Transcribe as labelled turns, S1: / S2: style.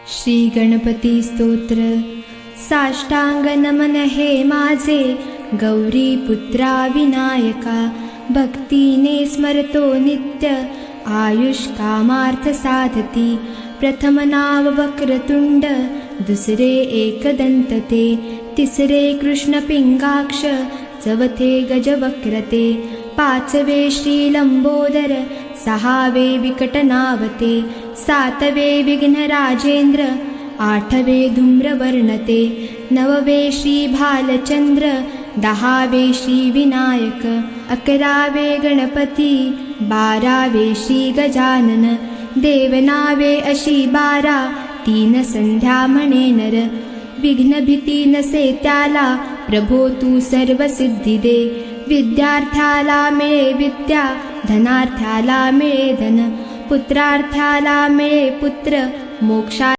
S1: श्री गणपती स्तोत्र। साष्टांग नमन हे माझे गौरी पुत्रा विनायका, भक्तीने स्मरतो नित्य आयुष कामार्थ साधती। प्रथम नाव वक्रतुंड, दुसरे एकदंतते, तिसरे कृष्ण पिंगाक्ष, चवथे गजवक्रते, पाचवे श्री लंबोदर, सहावे विकटनावते, सातवे विघ्नराजेंद्र, आठवे धूम्रवर्णते, नववे श्री भालचंद्र, दहावे श्री विनायक, अकरावे गणपती, बारावे श्री गजानन, देवनावे अशी 12, 3 संध्या म्हणे नर। विघ्न भीती नसे त्याला, प्रभो तू सर्व सिद्धी दे। विद्यार्थ्याला मिळे विद्या, धनार्थ्याला मिळे धन, पुत्रार्थ्याला मिळे पुत्र, मोक्षा